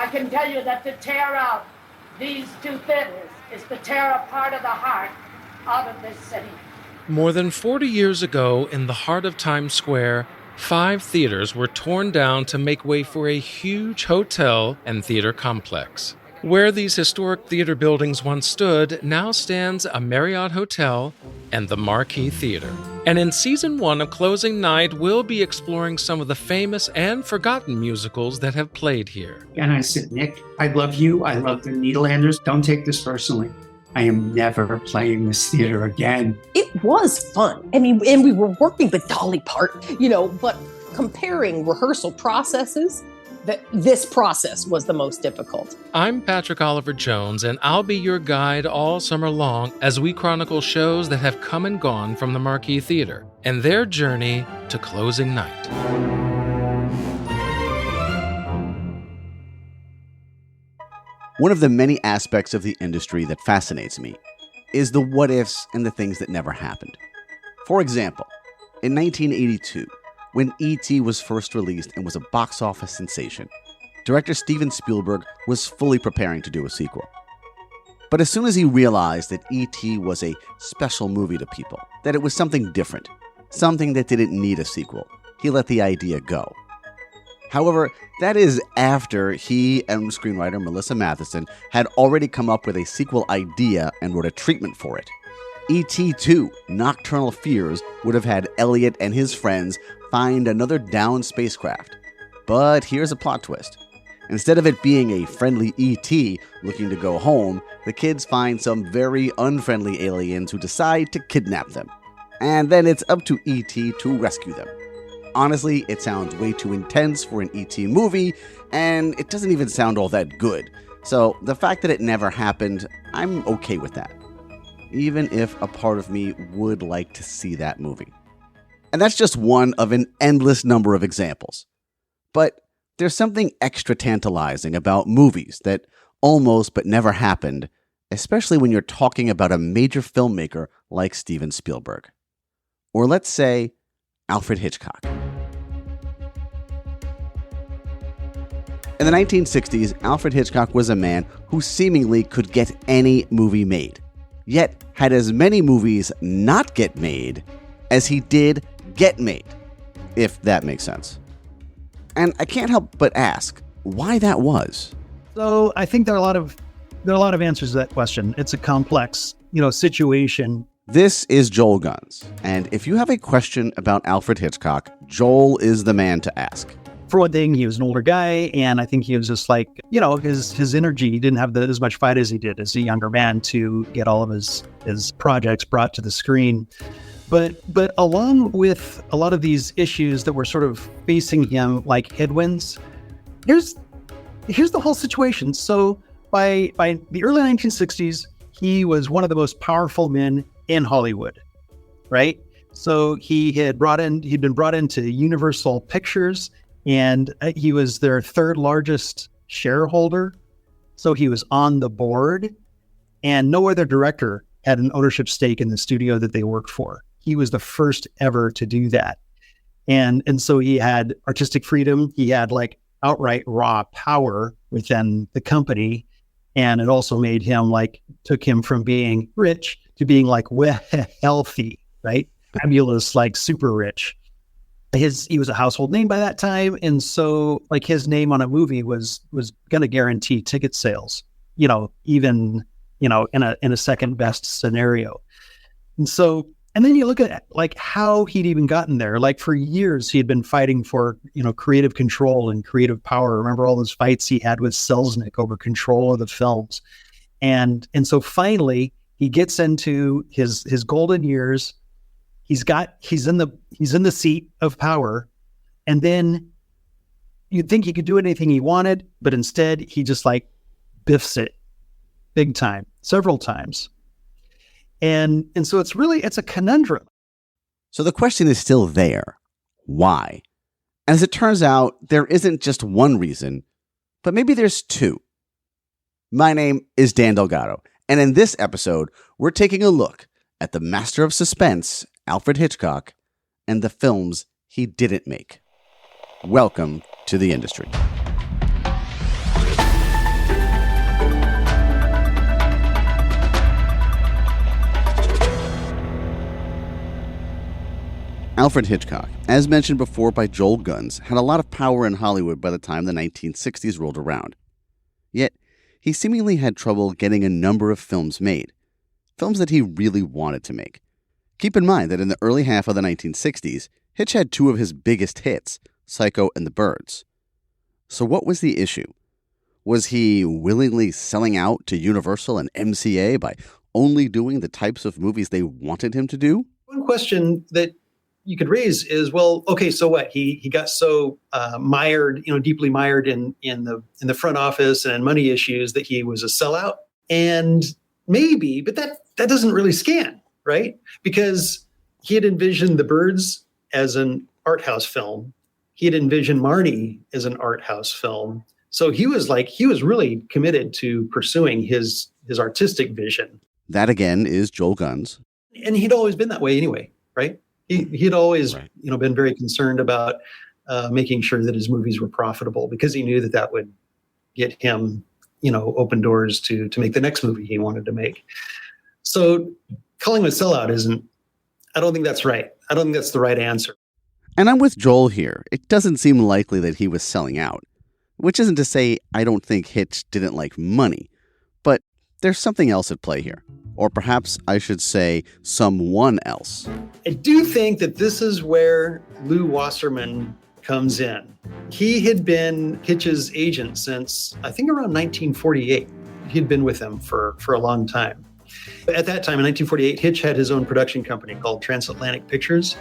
can tell you that to tear out these two theaters is to tear a part of the heart out of this city. More than 40 years ago, in the heart of Times Square, 5 theaters were torn down to make way for a huge hotel and theater complex. Where these historic theater buildings once stood now stands a Marriott Hotel and the Marquis Theater. And in Season 1 of Closing Night, we'll be exploring some of the famous and forgotten musicals that have played here. And I said, Nick, I love you. I love the Nederlanders. Don't take this personally. I am never playing this theater again. It was fun. I mean, and we were working with Dolly Parton, but comparing rehearsal processes, this process was the most difficult. I'm Patrick Oliver Jones, and I'll be your guide all summer long as we chronicle shows that have come and gone from the Marquis Theater and their journey to closing night. One of the many aspects of the industry that fascinates me is the what-ifs and the things that never happened. For example, in 1982, when E.T. was first released and was a box office sensation, director Steven Spielberg was fully preparing to do a sequel. But as soon as he realized that E.T. was a special movie to people, that it was something different, something that didn't need a sequel, he let the idea go. However, that is after he and screenwriter Melissa Matheson had already come up with a sequel idea and wrote a treatment for it. E.T. 2, Nocturnal Fears, would have had Elliot and his friends find another downed spacecraft. But here's a plot twist. Instead of it being a friendly E.T. looking to go home, the kids find some very unfriendly aliens who decide to kidnap them. And then it's up to E.T. to rescue them. Honestly, it sounds way too intense for an E.T. movie, and it doesn't even sound all that good. So the fact that it never happened, I'm okay with that. Even if a part of me would like to see that movie. And that's just one of an endless number of examples. But there's something extra tantalizing about movies that almost but never happened, especially when you're talking about a major filmmaker like Steven Spielberg. Or let's say, Alfred Hitchcock. In the 1960s, Alfred Hitchcock was a man who seemingly could get any movie made, yet had as many movies not get made as he did get made, if that makes sense. And I can't help but ask why that was. So I think there are a lot of answers to that question. It's a complex, situation. This is Joel Gunz, and if you have a question about Alfred Hitchcock, Joel is the man to ask. For one thing, he was an older guy, and I think he was just like, his energy. He didn't have as much fight as he did as a younger man to get all of his projects brought to the screen. But along with a lot of these issues that were sort of facing him like headwinds, here's the whole situation. So by the early 1960s, he was one of the most powerful men in Hollywood, right? So he'd been brought into Universal Pictures, and he was their third largest shareholder. So he was on the board, and no other director had an ownership stake in the studio that they worked for. He was the first ever to do that. And so he had artistic freedom. He had like outright raw power within the company. And it also made him took him from being rich to being healthy, right? Fabulous, super rich. He was a household name by that time. And so his name on a movie was going to guarantee ticket sales, even, in a second best scenario. And then you look at how he'd even gotten there. For years, he had been fighting for, creative control and creative power. Remember all those fights he had with Selznick over control of the films. And so finally he gets into his golden years. He's in the seat of power. And then you'd think he could do anything he wanted, but instead he just biffs it big time, several times. And so it's a conundrum. So the question is still there. Why? And as it turns out, there isn't just one reason, but maybe there's two. My name is Dan Delgado, and in this episode, we're taking a look at the master of suspense, Alfred Hitchcock, and the films he didn't make. Welcome to the industry. Alfred Hitchcock, as mentioned before by Joel Gunz, had a lot of power in Hollywood by the time the 1960s rolled around. Yet, he seemingly had trouble getting a number of films made, films that he really wanted to make. Keep in mind that in the early half of the 1960s, Hitch had two of his biggest hits, Psycho and The Birds. So what was the issue? Was he willingly selling out to Universal and MCA by only doing the types of movies they wanted him to do? One question that you could raise is, well, okay, so what? He got so mired, deeply mired in the front office and money issues that he was a sellout, and maybe, but that doesn't really scan, right? Because he had envisioned The Birds as an art house film. He had envisioned Marnie as an art house film. So he was really committed to pursuing his artistic vision. That again is Joel Gunz. And he'd always been that way anyway, right? He'd always, been very concerned about making sure that his movies were profitable, because he knew that would get him, open doors to make the next movie he wanted to make. So calling him a sellout I don't think that's right. I don't think that's the right answer. And I'm with Joel here. It doesn't seem likely that he was selling out, which isn't to say I don't think Hitch didn't like money, but there's something else at play here. Or perhaps I should say someone else. I do think that this is where Lew Wasserman comes in. He had been Hitch's agent since, I think, around 1948. He'd been with him for a long time. At that time, in 1948, Hitch had his own production company called Transatlantic Pictures.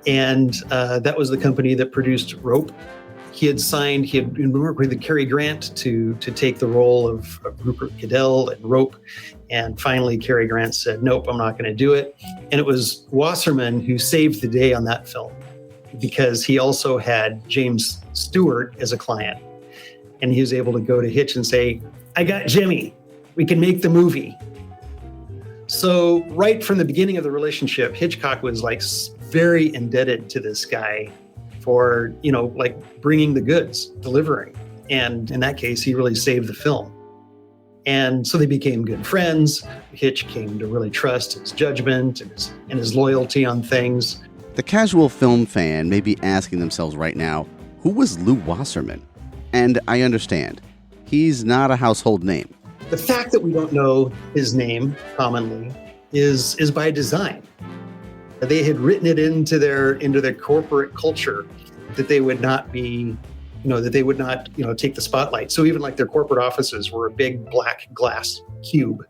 And that was the company that produced Rope. He had worked with Cary Grant to take the role of Rupert Cadell and Rope. And finally, Cary Grant said, nope, I'm not going to do it. And it was Wasserman who saved the day on that film, because he also had James Stewart as a client. And he was able to go to Hitch and say, I got Jimmy. We can make the movie. So right from the beginning of the relationship, Hitchcock was very indebted to this guy for, bringing the goods, delivering. And in that case, he really saved the film. And so they became good friends. Hitch came to really trust his judgment and his loyalty on things. The casual film fan may be asking themselves right now, who was Lew Wasserman? And I understand. He's not a household name. The fact that we don't know his name commonly is by design. They had written it into their corporate culture that they would not be, take the spotlight. So even their corporate offices were a big black glass cube,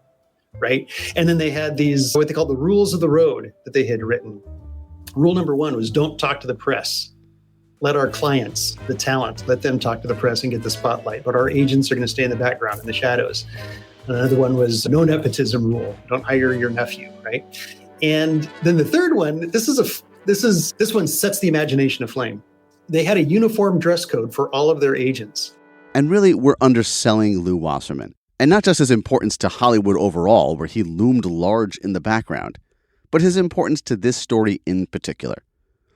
right? And then they had these, what they called the rules of the road that they had written. Rule number 1 was don't talk to the press. Let our clients, the talent, let them talk to the press and get the spotlight. But our agents are going to stay in the background in the shadows. Another one was no nepotism rule. Don't hire your nephew, right? And then the third one, this one sets the imagination aflame. They had a uniform dress code for all of their agents. And really, we're underselling Lew Wasserman. And not just his importance to Hollywood overall, where he loomed large in the background, but his importance to this story in particular.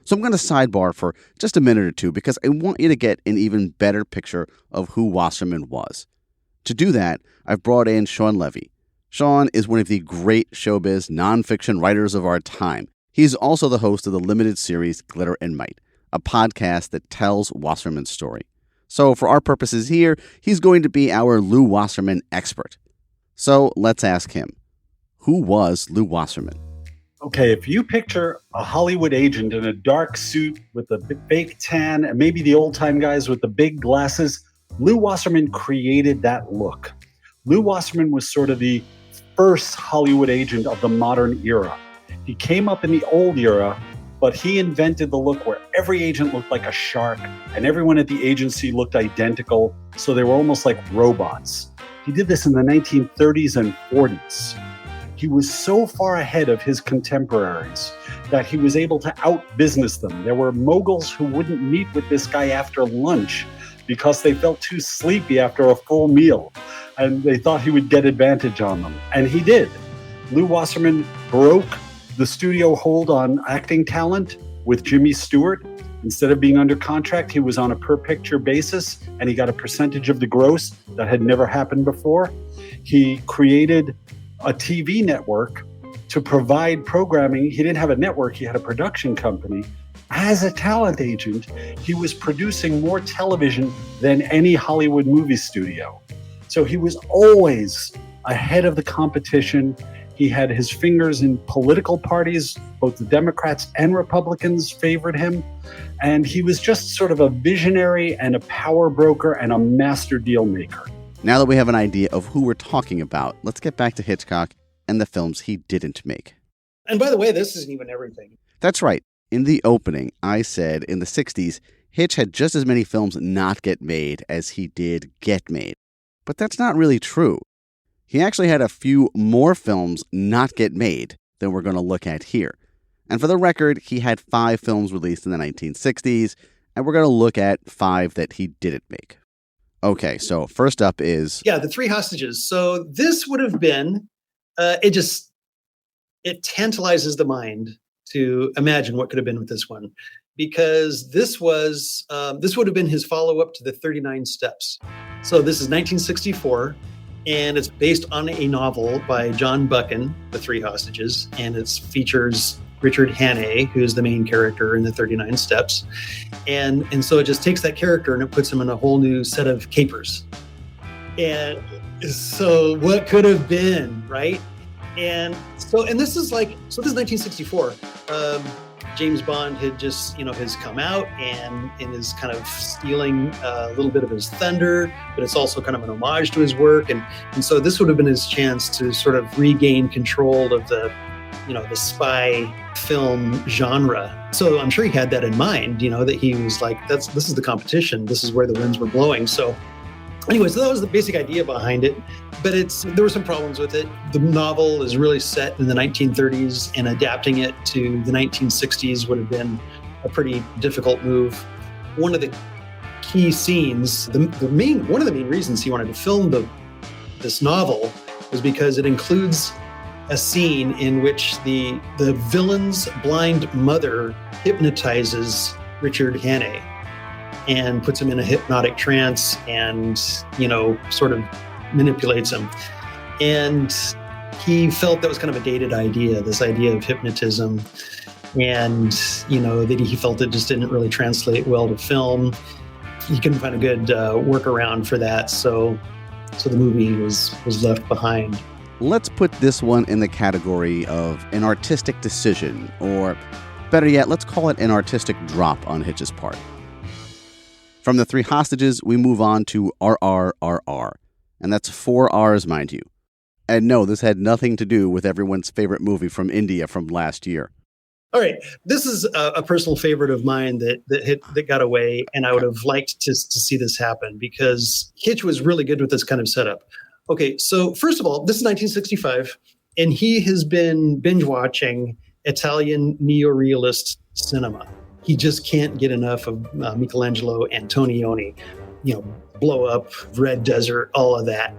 So I'm going to sidebar for just a minute or two, because I want you to get an even better picture of who Wasserman was. To do that, I've brought in Shawn Levy. Shawn is one of the great showbiz nonfiction writers of our time. He's also the host of the limited series Glitter and Might, a podcast that tells Wasserman's story. So for our purposes here, he's going to be our Lew Wasserman expert. So let's ask him, who was Lew Wasserman? Okay, if you picture a Hollywood agent in a dark suit with a fake tan and maybe the old-time guys with the big glasses, Lew Wasserman created that look. Lew Wasserman was sort of the first Hollywood agent of the modern era. He came up in the old era, but he invented the look where every agent looked like a shark and everyone at the agency looked identical, so they were almost like robots. He did this in the 1930s and 40s. He was so far ahead of his contemporaries that he was able to out-business them. There were moguls who wouldn't meet with this guy after lunch because they felt too sleepy after a full meal, and they thought he would get advantage on them. And he did. Lew Wasserman broke the studio hold on acting talent with Jimmy Stewart. Instead of being under contract, he was on a per-picture basis, and he got a percentage of the gross that had never happened before. He created a TV network to provide programming. He didn't have a network, he had a production company as a talent agent, he was producing more television than any Hollywood movie studio. So he was always ahead of the competition. He had his fingers in political parties. Both the Democrats and Republicans favored him. And he was just sort of a visionary and a power broker and a master deal maker. Now that we have an idea of who we're talking about, let's get back to Hitchcock and the films he didn't make. And by the way, this isn't even everything. That's right. In the opening, I said in the 60s, Hitch had just as many films not get made as he did get made. But that's not really true. He actually had a few more films not get made than we're going to look at here. And for the record, he had 5 films released in the 1960s, and we're going to look at 5 that he didn't make. Okay, so first up is... Yeah, The Three Hostages. So this would have been, it tantalizes the mind to imagine what could have been with this one. Because this would have been his follow-up to the 39 Steps. So this is 1964, and it's based on a novel by John Buchan, The Three Hostages, and it features Richard Hannay, who's the main character in the 39 Steps. And so it just takes that character and it puts him in a whole new set of capers. And so what could have been, right? And this is 1964. James Bond had just, has come out and is kind of stealing a little bit of his thunder, but it's also kind of an homage to his work. And so this would have been his chance to sort of regain control of the spy film genre. So I'm sure he had that in mind, that he was like, this is the competition. This is where the winds were blowing. So anyway, so that was the basic idea behind it, but there were some problems with it. The novel is really set in the 1930s, and adapting it to the 1960s would have been a pretty difficult move. One of the key scenes, one of the main reasons he wanted to film this novel was because it includes a scene in which the villain's blind mother hypnotizes Richard Hannay and puts him in a hypnotic trance and, sort of manipulates him. And he felt that was kind of a dated idea, this idea of hypnotism. And, that he felt it just didn't really translate well to film. He couldn't find a good workaround for that. So the movie was left behind. Let's put this one in the category of an artistic decision, or better yet, let's call it an artistic drop on Hitch's part. From The Three Hostages, we move on to RRRR, and that's 4 R's, mind you. And no, this had nothing to do with everyone's favorite movie from India from last year. All right, this is a personal favorite of mine that got away, and I would have liked to see this happen because Hitch was really good with this kind of setup. Okay, so first of all, this is 1965, and he has been binge watching Italian neorealist cinema. He just can't get enough of Michelangelo Antonioni, Blow Up, Red Desert, all of that.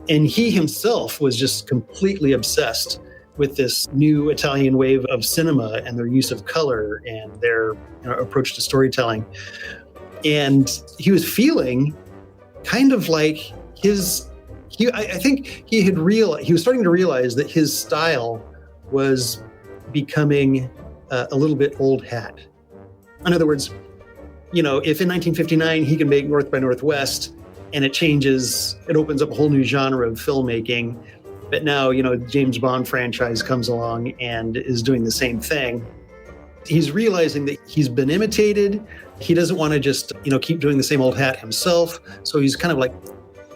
And he himself was just completely obsessed with this new Italian wave of cinema and their use of color and their approach to storytelling. And he was feeling kind of like I think he was starting to realize that his style was becoming a little bit old hat. In other words, if in 1959 he can make North by Northwest and it opens up a whole new genre of filmmaking, but now, James Bond franchise comes along and is doing the same thing. He's realizing that he's been imitated. He doesn't want to just, keep doing the same old hat himself. So he's kind of like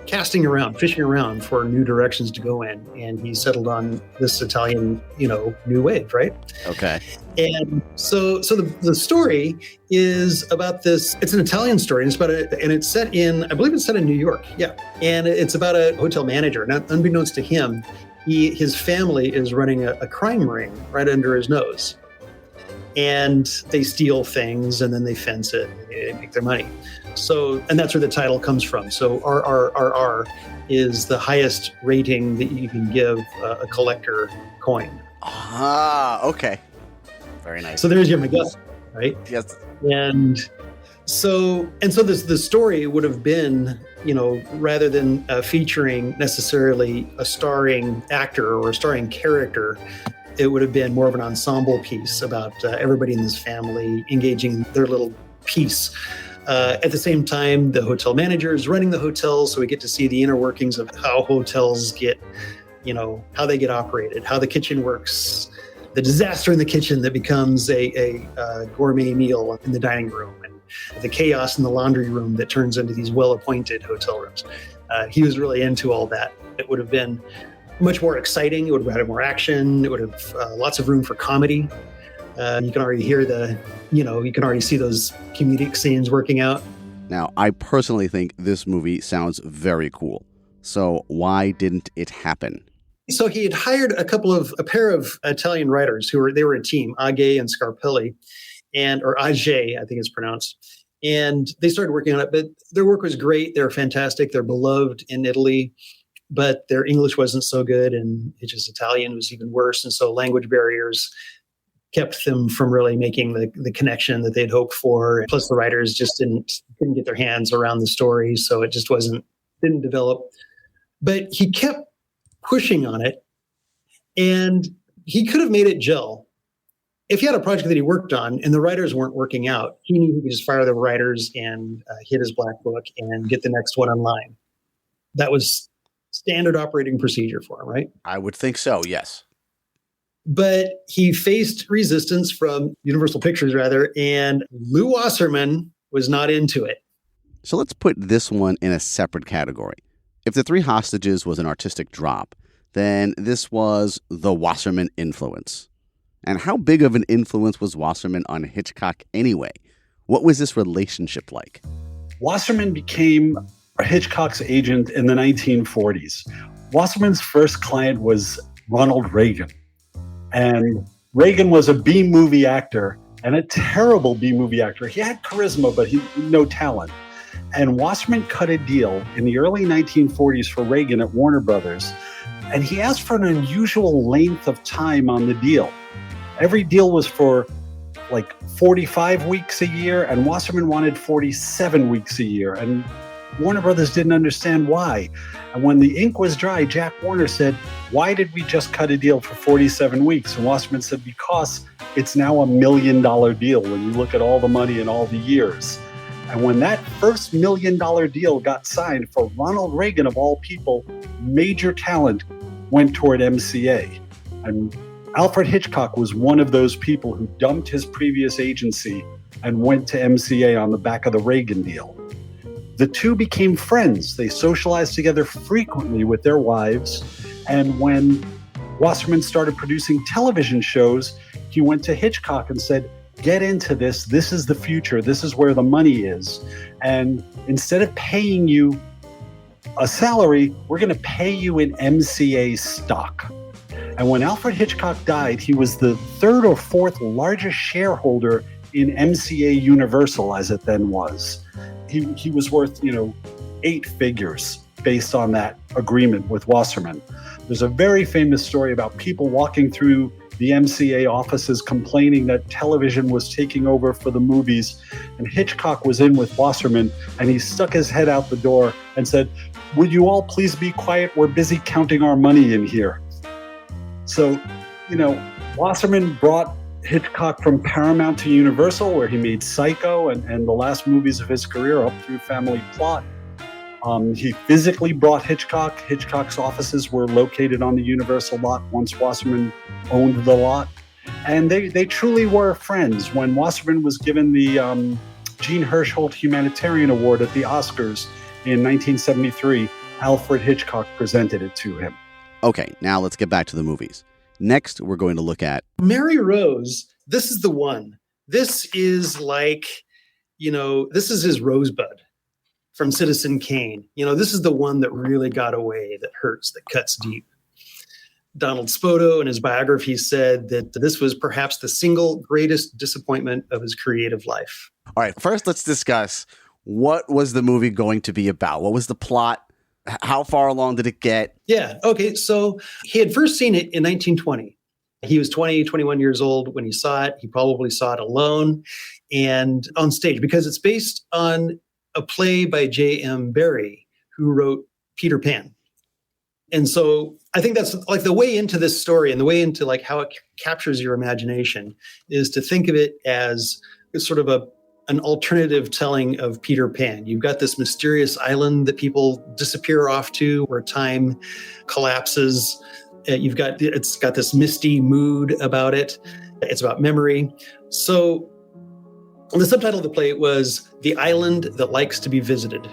fishing around for new directions to go in. And he settled on this Italian, new wave, right? Okay. And so the story is about this. It's an Italian story, and it's set in, I believe it's set in New York. Yeah. And it's about a hotel manager. Now, unbeknownst to him, his family is running a crime ring right under his nose. And they steal things and then they fence it and they make their money. So, and that's where the title comes from. So RRRR is the highest rating that you can give a collector coin. Ah, okay. Very nice. So there's your MacGuffin, right? Yes. And so the story would have been, rather than featuring necessarily a starring actor or a starring character, It would have been more of an ensemble piece about everybody in this family engaging their little piece. At the same time, the hotel manager is running the hotel, so we get to see the inner workings of how hotels get, how they get operated, how the kitchen works, the disaster in the kitchen that becomes a gourmet meal in the dining room, and the chaos in the laundry room that turns into these well-appointed hotel rooms. He was really into all that. It would have been much more exciting. It would have had more action. It would have lots of room for comedy. You can already hear you can already see those comedic scenes working out. Now, I personally think this movie sounds very cool. So why didn't it happen? So he had hired a pair of Italian writers they were a team, Age and Scarpelli, or Age, I think it's pronounced. And they started working on it, but their work was great. They were fantastic. They're beloved in Italy, but their English wasn't so good, and Hitch's Italian was even worse. And so language barriers kept them from really making the connection that they'd hoped for. Plus the writers just couldn't get their hands around the story. So it just didn't develop, but he kept pushing on it, and he could have made it gel. If he had a project that he worked on and the writers weren't working out, he knew he could just fire the writers and hit his black book and get the next one online. That was standard operating procedure for him, right? I would think so, yes. But he faced resistance from Universal Pictures, and Lew Wasserman was not into it. So let's put this one in a separate category. If The Three Hostages was an artistic drop, then this was the Wasserman influence. And how big of an influence was Wasserman on Hitchcock anyway? What was this relationship like? Wasserman became Hitchcock's agent in the 1940s. Wasserman's first client was Ronald Reagan. And Reagan was a B-movie actor, and a terrible B-movie actor. He had charisma, but no talent. And Wasserman cut a deal in the early 1940s for Reagan at Warner Brothers, and he asked for an unusual length of time on the deal. Every deal was for like 45 weeks a year, and Wasserman wanted 47 weeks a year, and Warner Brothers didn't understand why. And when the ink was dry, Jack Warner said, "Why did we just cut a deal for 47 weeks?" And Wasserman said, "Because it's now $1 million deal when you look at all the money and all the years." And when that first $1 million deal got signed for Ronald Reagan, of all people, major talent went toward MCA. And Alfred Hitchcock was one of those people who dumped his previous agency and went to MCA on the back of the Reagan deal. The two became friends. They socialized together frequently with their wives. And when Wasserman started producing television shows, he went to Hitchcock and said, "Get into this. This is the future. This is where the money is. And instead of paying you a salary, we're going to pay you in MCA stock." And when Alfred Hitchcock died, he was the third or fourth largest shareholder in MCA Universal, as it then was. He was worth, 8 figures based on that agreement with Wasserman. There's a very famous story about people walking through the MCA offices complaining that television was taking over for the movies. And Hitchcock was in with Wasserman, and he stuck his head out the door and said, "Would you all please be quiet? We're busy counting our money in here." So, Wasserman brought Hitchcock from Paramount to Universal, where he made Psycho and the last movies of his career up through Family Plot. He physically brought Hitchcock. Hitchcock's offices were located on the Universal lot once Wasserman owned the lot. And they truly were friends. When Wasserman was given the Jean Hirschholt Humanitarian Award at the Oscars in 1973, Alfred Hitchcock presented it to him. Okay, now let's get back to the movies. Next, we're going to look at Mary Rose. This is the one. This is this is his Rosebud from Citizen Kane. This is the one that really got away, that hurts, that cuts deep. Donald Spoto in his biography said that this was perhaps the single greatest disappointment of his creative life. All right, first let's discuss what was the movie going to be about? What was the plot? How far along did it get? Yeah. Okay. So he had first seen it in 1920. He was 21 years old when he saw it. He probably saw it alone and on stage, because it's based on a play by J.M. Barrie, who wrote Peter Pan. And so I think that's like the way into this story and the way into like how it captures your imagination is to think of it as sort of an alternative telling of Peter Pan. You've got this mysterious island that people disappear off to where time collapses. It's got this misty mood about it. It's about memory. So the subtitle of the play was The Island That Likes to Be Visited.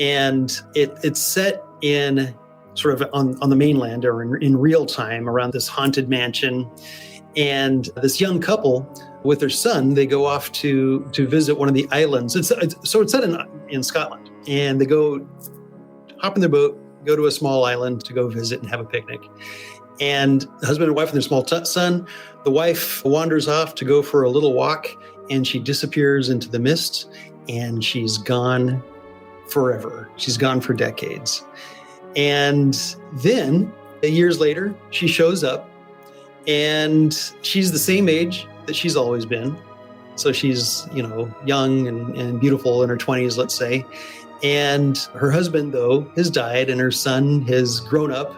And it's set in sort of on the mainland or in real time around this haunted mansion. And this young couple with their son, they go off to visit one of the islands. It's set in Scotland. And they hop in their boat, go to a small island to go visit and have a picnic. And the husband and wife and their small son, the wife wanders off to go for a little walk, and she disappears into the mist, and she's gone forever. She's gone for decades. And then years later, she shows up, and she's the same age that she's always been. So she's, young and beautiful in her 20s, let's say. And her husband, though, has died, and her son has grown up.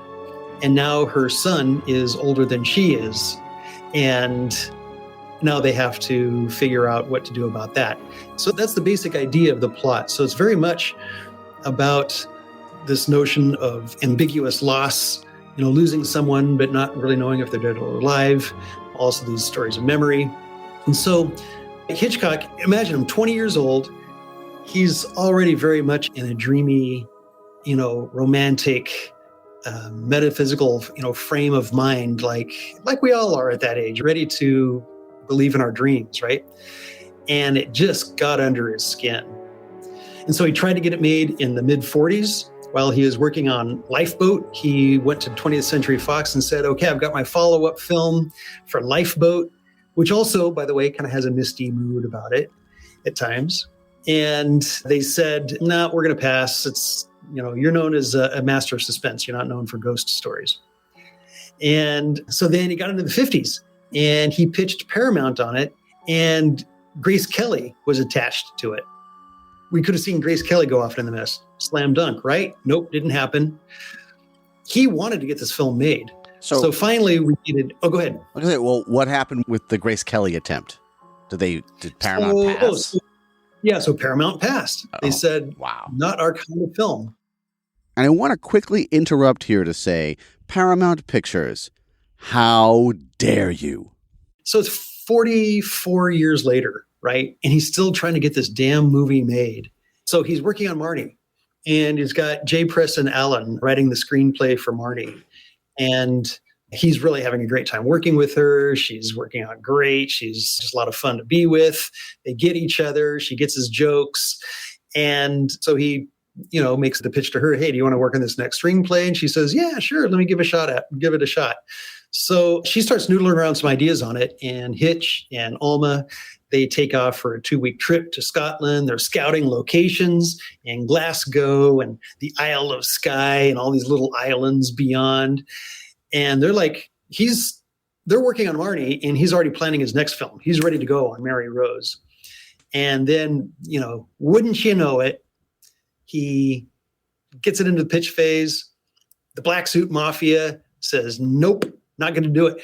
And now her son is older than she is. And now they have to figure out what to do about that. So that's the basic idea of the plot. So it's very much about this notion of ambiguous loss, losing someone, but not really knowing if they're dead or alive. Also these stories of memory. And so Hitchcock, imagine him 20 years old. He's already very much in a dreamy, romantic, metaphysical, frame of mind, like we all are at that age, ready to believe in our dreams, right? And it just got under his skin. And so he tried to get it made in the mid-40s. While he was working on Lifeboat, he went to 20th Century Fox and said, okay, I've got my follow-up film for Lifeboat, which also, by the way, kind of has a misty mood about it at times. And they said, no, we're going to pass. It's, you're known as a master of suspense. You're not known for ghost stories. And so then he got into the 50s and he pitched Paramount on it, and Grace Kelly was attached to it. We could have seen Grace Kelly go off in the mist. Slam dunk, right? Nope, didn't happen. He wanted to get this film made. So finally we needed, go ahead. Okay, well, what happened with the Grace Kelly attempt? Did Paramount pass? So Paramount passed. They said, wow, not our kind of film. And I want to quickly interrupt here to say, Paramount Pictures, how dare you? So it's 44 years later, right? And he's still trying to get this damn movie made. So he's working on Marnie, and he's got J. Preston Allen writing the screenplay for Marnie. And he's really having a great time working with her. She's working out great. She's just a lot of fun to be with. They get each other. She gets his jokes. And so he, makes the pitch to her. Hey, do you want to work on this next screenplay? And she says, yeah, sure. Let me give it a shot. So she starts noodling around some ideas on it. And Hitch and Alma, they take off for a 2-week trip to Scotland. They're scouting locations in Glasgow and the Isle of Skye and all these little islands beyond. And they're like, they're working on Marnie, and he's already planning his next film. He's ready to go on Mary Rose. And then, wouldn't you know it, he gets it into the pitch phase. The Black Suit Mafia says, nope, not going to do it.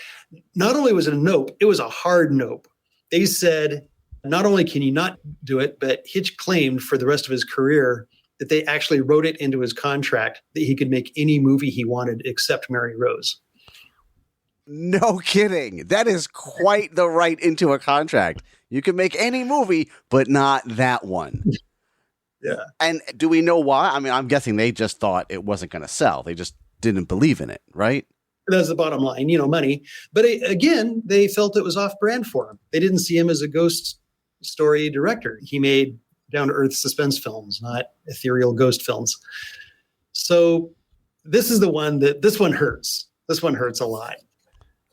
Not only was it a nope, it was a hard nope. They said, not only can you not do it, but Hitch claimed for the rest of his career that they actually wrote it into his contract that he could make any movie he wanted except Mary Rose. No kidding. That is quite the right into a contract. You can make any movie, but not that one. Yeah. And do we know why? I mean, I'm guessing they just thought it wasn't going to sell. They just didn't believe in it, right? That's the bottom line, money. But again, they felt it was off brand for him. They didn't see him as a ghost story director. He made down-to-earth suspense films, not ethereal ghost films. So this is the one this one hurts. This one hurts a lot.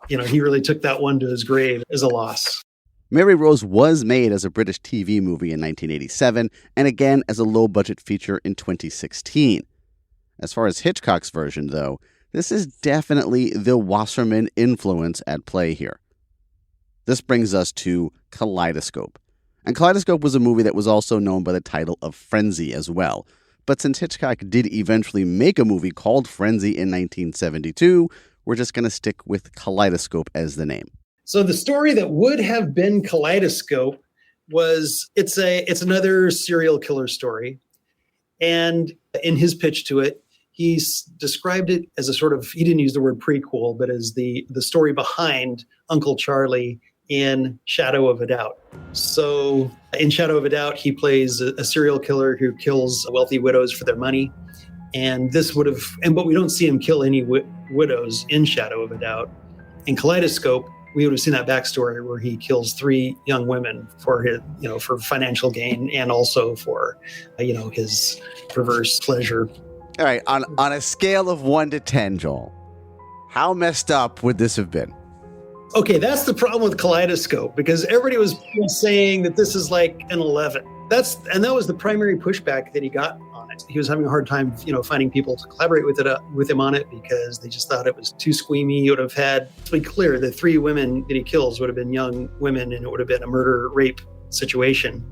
He really took that one to his grave as a loss. Mary Rose was made as a British TV movie in 1987 and again as a low-budget feature in 2016. As far as Hitchcock's version, though, this is definitely the Wasserman influence at play here. This brings us to Kaleidoscope. And Kaleidoscope was a movie that was also known by the title of Frenzy as well. But since Hitchcock did eventually make a movie called Frenzy in 1972, we're just going to stick with Kaleidoscope as the name. So the story that would have been Kaleidoscope was it's another serial killer story. And in his pitch to it, he's described it as a sort of, he didn't use the word prequel, but as the story behind Uncle Charlie in Shadow of a Doubt. So in Shadow of a Doubt, he plays a serial killer who kills wealthy widows for their money. And this would have, but we don't see him kill any widows in Shadow of a Doubt. In Kaleidoscope, we would have seen that backstory where he kills 3 young women for his, for financial gain and also for, his perverse pleasure. All right, on a scale of 1 to 10, Joel, how messed up would this have been? Okay, that's the problem with Kaleidoscope, because everybody was saying that this is like an 11. That was the primary pushback that he got on it. He was having a hard time, finding people to collaborate with him on it because they just thought it was too squeamy. He would have had, to be clear, the 3 women that he kills would have been young women, and it would have been a murder-rape situation.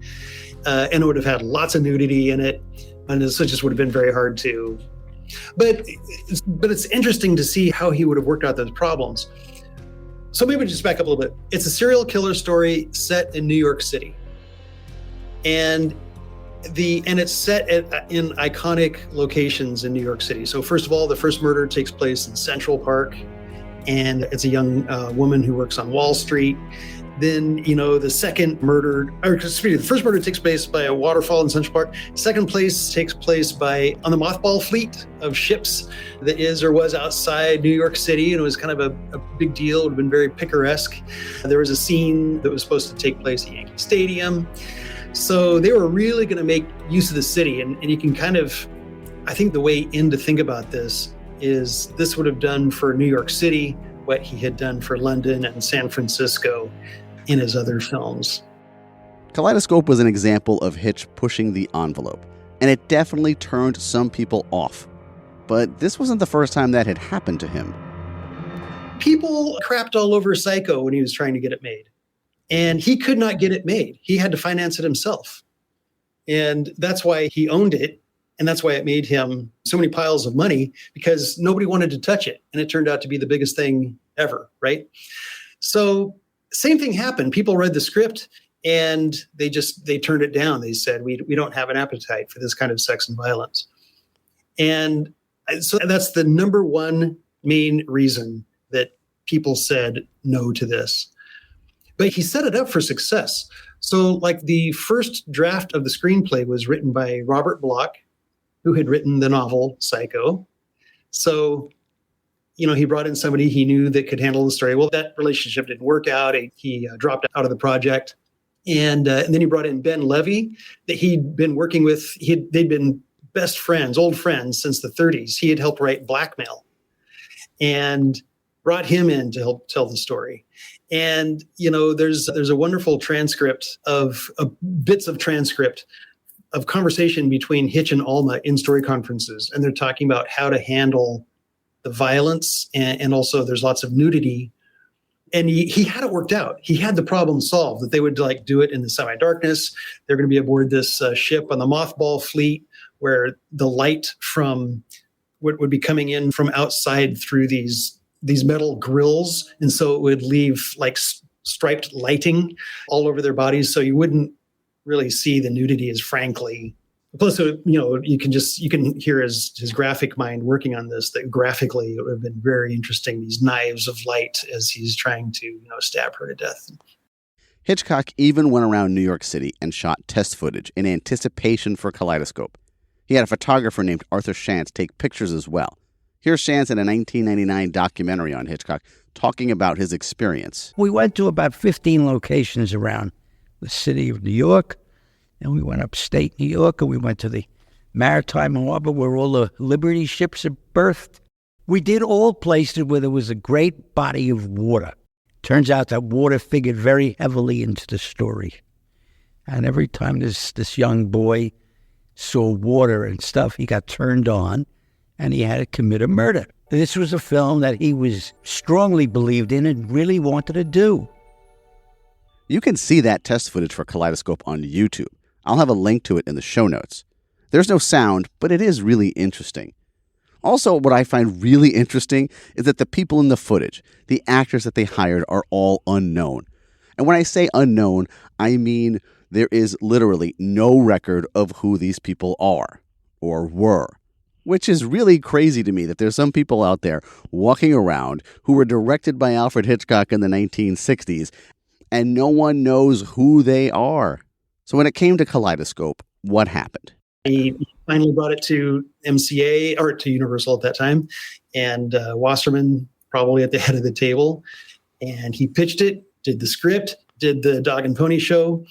And it would have had lots of nudity in it, and so it just would have been very hard to. But it's interesting to see how he would have worked out those problems. So maybe just back up a little bit. It's a serial killer story set in New York City. And it's set in iconic locations in New York City. So first of all, the first murder takes place in Central Park, and it's a young woman who works on Wall Street. Then, the first murder takes place by a waterfall in Central Park. Second place takes place on the mothball fleet of ships that is or was outside New York City. And it was kind of a big deal. It would have been very picaresque. There was a scene that was supposed to take place at Yankee Stadium. So they were really going to make use of the city. And you can kind of, I think the way in to think about this is this would have done for New York City what he had done for London and San Francisco in his other films. Kaleidoscope was an example of Hitch pushing the envelope, and it definitely turned some people off. But this wasn't the first time that had happened to him. People crapped all over Psycho when he was trying to get it made. And he could not get it made. He had to finance it himself. And that's why he owned it. And that's why it made him so many piles of money, because nobody wanted to touch it. And it turned out to be the biggest thing ever, right? So same thing happened. People read the script and they turned it down. They said, we don't have an appetite for this kind of sex and violence. And so that's the number one main reason that people said no to this. But he set it up for success. So like the first draft of the screenplay was written by Robert Bloch, who had written the novel Psycho. So, he brought in somebody he knew that could handle the story. Well, that relationship didn't work out. He dropped out of the project. And then he brought in Ben Levy that he'd been working with. They'd been best friends, old friends since the 30s. He had helped write Blackmail and brought him in to help tell the story. And, there's a wonderful transcript of bits of transcript of conversation between Hitch and Alma in story conferences. And they're talking about how to handle the violence. And also there's lots of nudity. And he had it worked out. He had the problem solved, that they would do it in the semi-darkness. They're going to be aboard this ship on the mothball fleet, where the light from what would be coming in from outside through these metal grills. And so it would leave striped lighting all over their bodies. So you wouldn't really see the nudity as frankly. Plus, you can hear his graphic mind working on this, that graphically it would have been very interesting, these knives of light as he's trying to, stab her to death. Hitchcock even went around New York City and shot test footage in anticipation for Kaleidoscope. He had a photographer named Arthur Shantz take pictures as well. Here's Shantz in a 1999 documentary on Hitchcock talking about his experience. We went to about 15 locations around the city of New York, and we went upstate New York, and we went to the Maritime Harbor where all the Liberty ships are berthed. We did all places where there was a great body of water. Turns out that water figured very heavily into the story. And every time this young boy saw water and stuff, he got turned on, and he had to commit a murder. This was a film that he was strongly believed in and really wanted to do. You can see that test footage for Kaleidoscope on YouTube. I'll have a link to it in the show notes. There's no sound, but it is really interesting. Also, what I find really interesting is that the people in the footage, the actors that they hired, are all unknown. And when I say unknown, I mean there is literally no record of who these people are or were, which is really crazy to me that there's some people out there walking around who were directed by Alfred Hitchcock in the 1960s, and no one knows who they are. So when it came to Kaleidoscope, what happened? He finally brought it to MCA, or to Universal at that time, and Wasserman probably at the head of the table. And he pitched it, did the script, did the Dog and Pony show.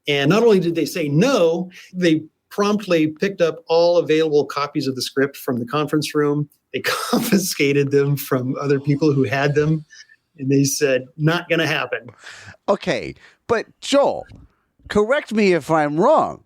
And not only did they say no, they promptly picked up all available copies of the script from the conference room. They confiscated them from other people who had them. And they said, not going to happen. Okay, but Joel, correct me if I'm wrong.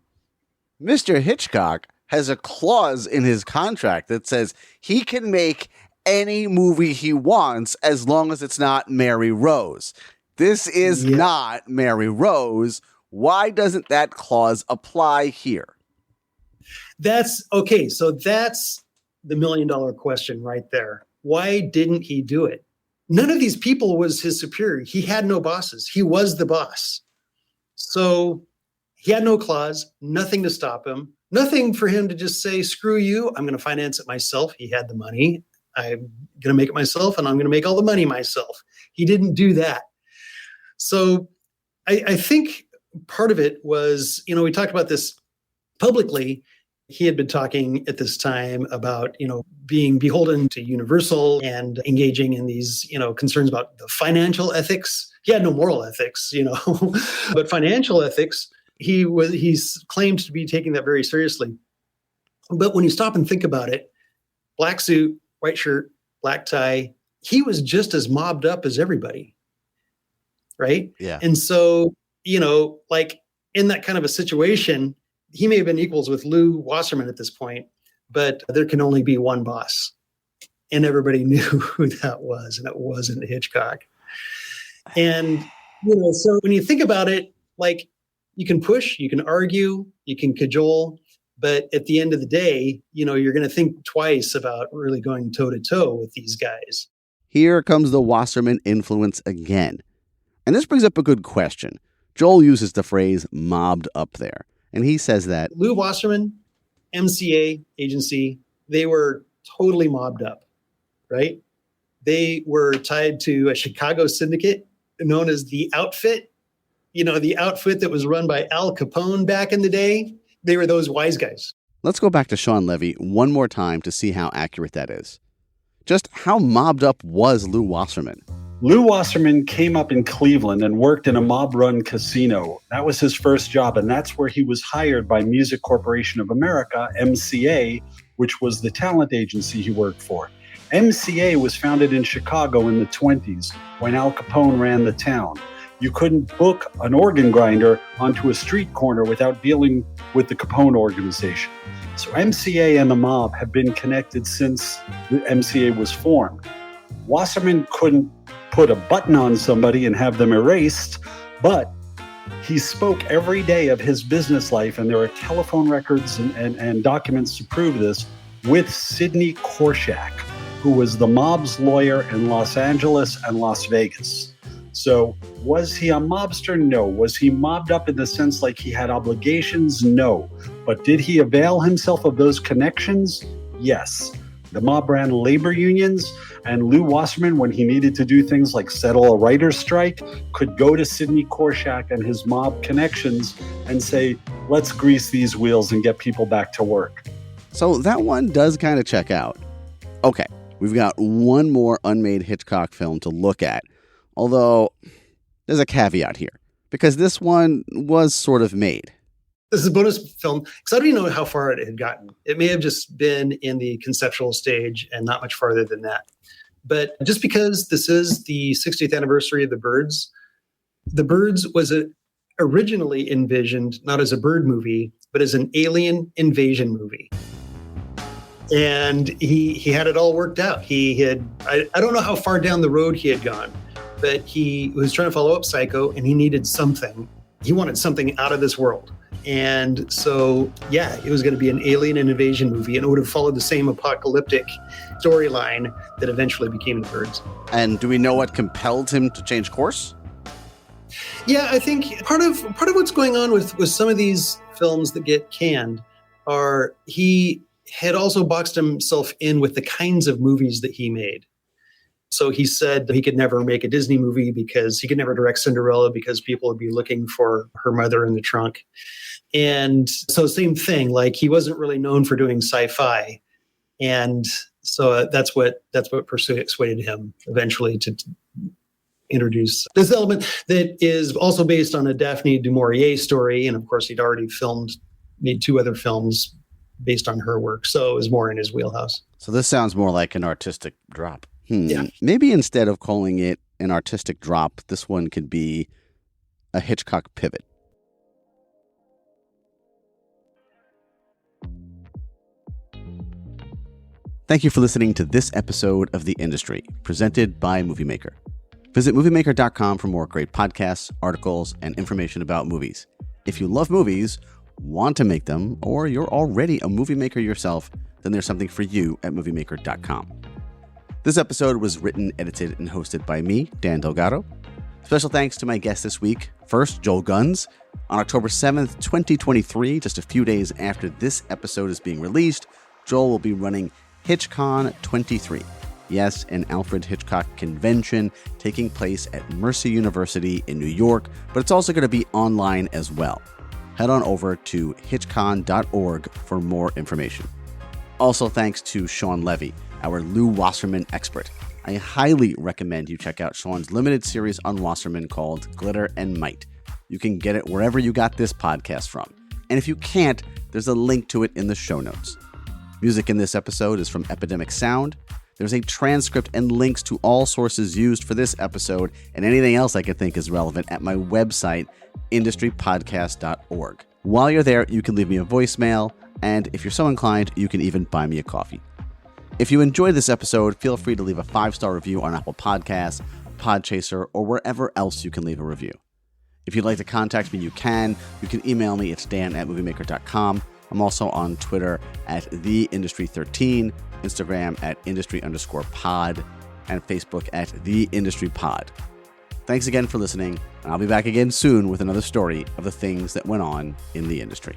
Mr. Hitchcock has a clause in his contract that says he can make any movie he wants as long as it's not Mary Rose. This is not Mary Rose. Why doesn't that clause apply here? That's okay. So that's the $1 million question right there. Why didn't he do it? None of these people was his superior. He had no bosses. He was the boss. So he had no clause, nothing to stop him, nothing for him to just say, screw you, I'm going to finance it myself. He had the money. I'm going to make it myself, and I'm going to make all the money myself. He didn't do that. So I think part of it was, we talked about this publicly. He had been talking at this time about, being beholden to Universal and engaging in these, concerns about the financial ethics. He had no moral ethics, but financial ethics. He's claimed to be taking that very seriously. But when you stop and think about it, black suit, white shirt, black tie, he was just as mobbed up as everybody. Right? Yeah. And so, like in that kind of a situation, he may have been equals with Lew Wasserman at this point, but there can only be one boss. And everybody knew who that was, and it wasn't Hitchcock. And, so when you think about it, like, you can push, you can argue, you can cajole, but at the end of the day, you're going to think twice about really going toe to toe with these guys. Here comes the Wasserman influence again. And this brings up a good question. Joel uses the phrase mobbed up there. And he says that Lew Wasserman, MCA agency, they were totally mobbed up, right? They were tied to a Chicago syndicate known as the Outfit. The outfit that was run by Al Capone back in the day. They were those wise guys. Let's go back to Shawn Levy one more time to see how accurate that is. Just how mobbed up was Lew Wasserman? Lew Wasserman came up in Cleveland and worked in a mob-run casino. That was his first job, and that's where he was hired by Music Corporation of America, MCA, which was the talent agency he worked for. MCA was founded in Chicago in the 20s when Al Capone ran the town. You couldn't book an organ grinder onto a street corner without dealing with the Capone organization. So MCA and the mob have been connected since the MCA was formed. Wasserman couldn't put a button on somebody and have them erased, but he spoke every day of his business life, and there are telephone records and documents to prove this, with Sidney Korshak, who was the mob's lawyer in Los Angeles and Las Vegas. So was he a mobster? No. Was he mobbed up in the sense like he had obligations? No. But did he avail himself of those connections? Yes. The mob ran labor unions, and Lew Wasserman, when he needed to do things like settle a writer's strike, could go to Sidney Korshak and his mob connections and say, let's grease these wheels and get people back to work. So that one does kind of check out. Okay, we've got one more unmade Hitchcock film to look at. Although, there's a caveat here, because this one was sort of made. This is a bonus film, because I don't even know how far it had gotten. It may have just been in the conceptual stage and not much farther than that. But just because this is the 60th anniversary of The Birds was originally envisioned not as a bird movie, but as an alien invasion movie. And he had it all worked out. I don't know how far down the road he had gone, but he was trying to follow up Psycho, and he needed something. He wanted something out of this world. And so, yeah, it was going to be an alien and invasion movie, and it would have followed the same apocalyptic storyline that eventually became The Birds. And do we know what compelled him to change course? Yeah, I think part of what's going on with some of these films that get canned are he had also boxed himself in with the kinds of movies that he made. So he said he could never make a Disney movie because he could never direct Cinderella because people would be looking for her mother in the trunk. And so same thing, like he wasn't really known for doing sci-fi. And so that's what persuaded him eventually to introduce this element that is also based on a Daphne du Maurier story. And of course, he'd already made 2 other films based on her work. So it was more in his wheelhouse. So this sounds more like an artistic drop. Yeah. Maybe instead of calling it an artistic drop, this one could be a Hitchcock pivot. Thank you for listening to this episode of The Industry, presented by Movie Maker. Visit moviemaker.com for more great podcasts, articles, and information about movies. If you love movies, want to make them, or you're already a movie maker yourself, then there's something for you at moviemaker.com. This episode was written, edited, and hosted by me, Dan Delgado. Special thanks to my guest this week. First, Joel Gunz. On October 7th, 2023, just a few days after this episode is being released, Joel will be running HitchCon 23. Yes, an Alfred Hitchcock convention taking place at Mercer University in New York, but it's also going to be online as well. Head on over to hitchcon.org for more information. Also, thanks to Shawn Levy, our Lew Wasserman expert. I highly recommend you check out Shawn's limited series on Wasserman called Glitter and Might. You can get it wherever you got this podcast from. And if you can't, there's a link to it in the show notes. Music in this episode is from Epidemic Sound. There's a transcript and links to all sources used for this episode and anything else I can think is relevant at my website, industrypodcast.org. While you're there, you can leave me a voicemail, and if you're so inclined, you can even buy me a coffee. If you enjoyed this episode, feel free to leave a 5-star review on Apple Podcasts, Podchaser, or wherever else you can leave a review. If you'd like to contact me, you can. You can email me. It's dan@moviemaker.com. I'm also on Twitter at TheIndustry13, Instagram at industry_pod, and Facebook at TheIndustryPod. Thanks again for listening, and I'll be back again soon with another story of the things that went on in the industry.